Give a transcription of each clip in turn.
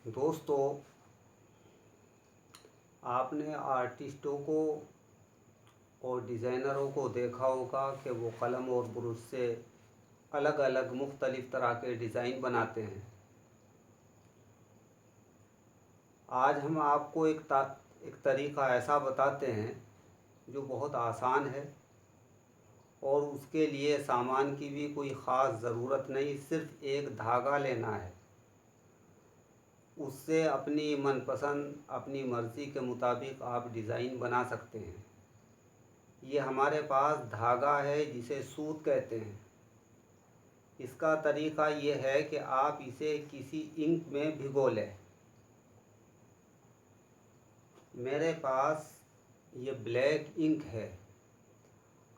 दोस्तों, आपने आर्टिस्टों को और डिज़ाइनरों को देखा होगा कि वो कलम और ब्रश से अलग अलग मुख्तलिफ़ तरह के डिज़ाइन बनाते हैं। आज हम आपको एक तरीक़ा ऐसा बताते हैं जो बहुत आसान है और उसके लिए सामान की भी कोई ख़ास ज़रूरत नहीं, सिर्फ़ एक धागा लेना है। उससे अपनी मनपसंद, अपनी मर्ज़ी के मुताबिक आप डिज़ाइन बना सकते हैं। ये हमारे पास धागा है जिसे सूत कहते हैं। इसका तरीक़ा ये है कि आप इसे किसी इंक में भिगो लें। मेरे पास ये ब्लैक इंक है।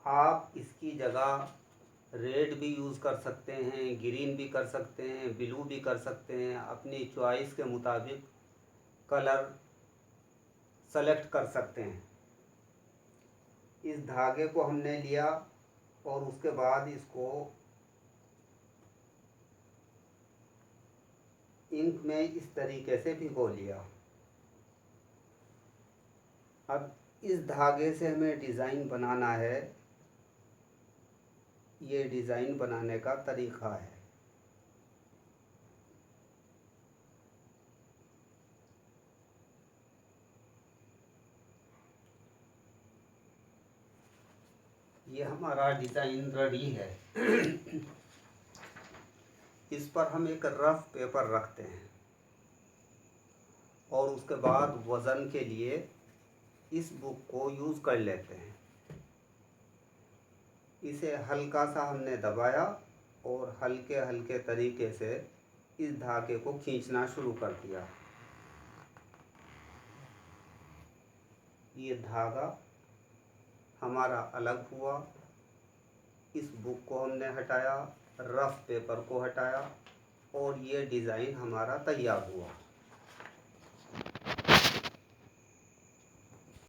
आप इसकी जगह रेड भी यूज़ कर सकते हैं, ग्रीन भी कर सकते हैं, ब्लू भी कर सकते हैं। अपनी चॉइस के मुताबिक कलर सेलेक्ट कर सकते हैं। इस धागे को हमने लिया और उसके बाद इसको इंक में इस तरीके से भिगो लिया। अब इस धागे से हमें डिज़ाइन बनाना है। ये डिज़ाइन बनाने का तरीक़ा है। ये हमारा डिज़ाइन रेडी है। इस पर हम एक रफ पेपर रखते हैं और उसके बाद वज़न के लिए इस बुक को यूज़ कर लेते हैं। इसे हल्का सा हमने दबाया और हल्के हल्के तरीके से इस धागे को खींचना शुरू कर दिया। ये धागा हमारा अलग हुआ। इस बुक को हमने हटाया, रफ पेपर को हटाया और ये डिज़ाइन हमारा तैयार हुआ।